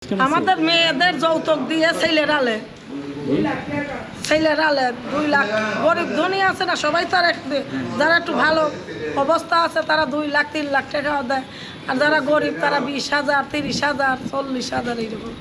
আমাদের মেয়েদের যৌতুক দিয়ে ছেলেরালে 2 লাখ। গরিব ধনী আছে না, সবাই তো আর যারা একটু ভালো অবস্থা আছে তারা 2 লাখ 3 লাখ টাকা দেয়, আর যারা গরিব তারা 20,000 30,000 40,000 এইরকম।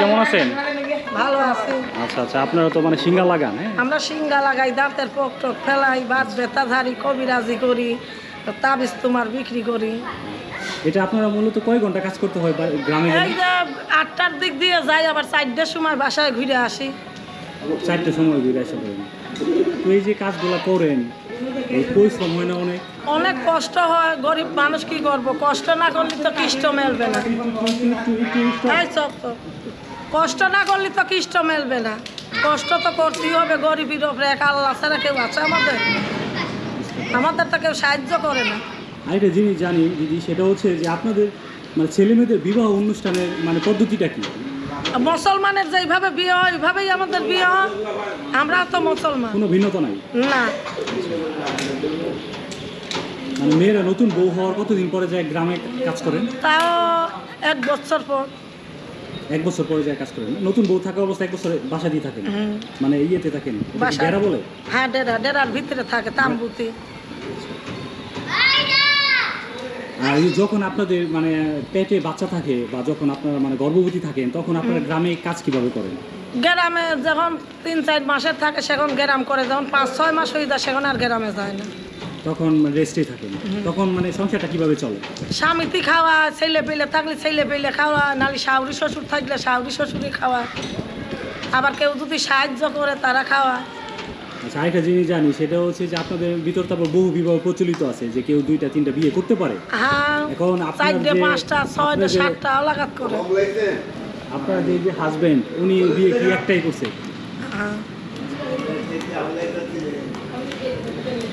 কেমন আছেন? ভালো আছি। আচ্ছা আচ্ছা, আপনারা তো মানে সিঙ্গা লাগান? হ্যাঁ, আমরা সিঙ্গা লাগাই, দাঁতের পোক টোক ফেলাই, বাদ বেতা ধারি, কবিরাজি করি, তাবিজ তোমার বিক্রি করি। এটা আপনারা মূলত কয় ঘন্টা কাজ করতে হয় গ্রামে? এই যে 8টার দিক দিয়ে যাই, আবার 4টার সময় বাসায় ঘুরে আসি। 4টার সময় ঘুরে আসা করেন? তো এই যে কাজগুলো করেন, এই পরিশ্রম হয় না অনেক? অনেক কষ্ট হয়, গরিব মানুষ কি করবো, কষ্ট না করলে তো কিষ্ট মেলবে না। এই সব তো কষ্ট না করলে তো কিষ্ট মেলবে না, কষ্ট তো করতেই হবে। গরিবের ওপরে এক আল্লাহ ছাড়া কেউ আছে আমাদের? আমাদের তো কেউ সাহায্য করে না। আরেকটা জিনিস জানি দিদি, সেটা হচ্ছে যে আপনাদের মানে ছেলে মেয়েদের বিবাহ অনুষ্ঠানের মানে পদ্ধতিটা কি? মুসলমানের যেইভাবে বিয়ে হয় ওইভাবেই আমাদের বিয়ে হয়, আমরা তো মুসলমান। কোনো ভিন্নতা নাই? না। মানে মেয়েরা নতুন বউ হওয়ার কতদিন পরে যায় গ্রামে কাজ করেন? তাও 1 বছর পর। 1 বছর পরে যায় কাজ করেন? নতুন বউ থাকা অবস্থা 1 বছর বাসা দিয়ে থাকেন? মানে ইয়েতে থাকেন, ডেরা বলে? হ্যাঁ, ডেরার ভিতরে থাকে, তাম্বুতে। আর যখন আপনাদের মানে পেটে বাচ্চা থাকে বা যখন আপনারা মানে গর্ভবতী থাকেন, তখন আপনারা গ্রামে কাজ কিভাবে করেন? গ্রামে যখন 3-4 মাসের থাকে সেখন গ্রাম করে, যখন 5-6 মাস হয়ে যায় সেখন আর গ্রামে যায় না, তখন রেস্টে থাকেন। তখন মানে সংসারটা কিভাবে চলে? স্বামীতি খাওয়া, ছেলে পেলে থাকলে ছেলে পেলে খাওয়া, নাহলে শাশুড়ি শ্বশুর থাকলে শাশুড়ি শ্বশুরি খাওয়া, আবার কেউ যদি সাহায্য করে তারা খাওয়া। আচ্ছা, আরেকটা জিনিস জানি, সেটা হচ্ছে যে আপনাদের ভিতর তারপর বহু বিবাহ প্রচলিত আছে, যে কেউ 2টা 3টা বিয়ে করতে পারে। হ্যাঁ, এখন 4টে 5টা 6টা 7টা আলাগাত করে। আপনার যে হাজবেন্ড, উনি বিয়ে কি একটাই করছে? হ্যাঁ।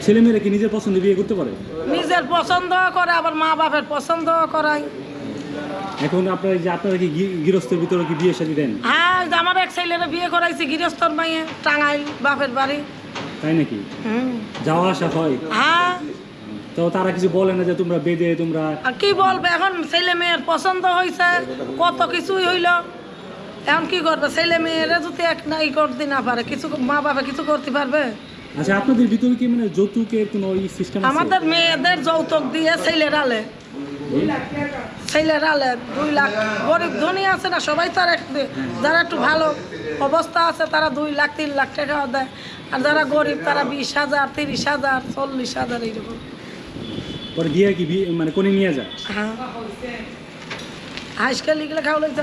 ছেলেমেয়েরা কি নিজের পছন্দে বিয়ে করতে পারে? নিজের পছন্দ করে, আবার মা বাপের পছন্দ করায়। এখন আপনারা কি গৃহস্থের ভিতরে কি বিয়ে শাদী দেন? হ্যাঁ, আমার এক ছেলেরা বিয়ে করাইছি গৃহস্থর মাইয়ে, টাঙ্গাইল বাপের বাড়ি। তাই নাকি? যাওয়া আসা হয়? হ্যাঁ। তো তারা কিছু বলে না যে তোমরা বেদে তোমরা? আর কি বলবে, এখন ছেলে মেয়ের পছন্দ হয়েছে, কত কিছুই হইল, এখন কি করবে? ছেলে মেয়েরা যদি এক নাই করতে না পারে, কিছু মা বাবা কিছু করতে পারবে? আচ্ছা, আপনাদের ভিতরে কি মানে যৌতুকের কোনো সিস্টেম আছে? আমাদের মেয়েদের যৌতুক দিয়ে ছেলেরালে 2 লাখ। গরিব ধনী আছে না, সবাই তো আর যারা একটু ভালো অবস্থা আছে তারা 2 লাখ 3 লাখ টাকা দেয়, আর যারা গরিব তারা 20,000 30,000 40,000 এইরকম। পরে বিয়ে কি মানে কোনে নিয়ে যায়? হ্যাঁ, হাইস্কুল লিখলে খাওয়া লাগছে,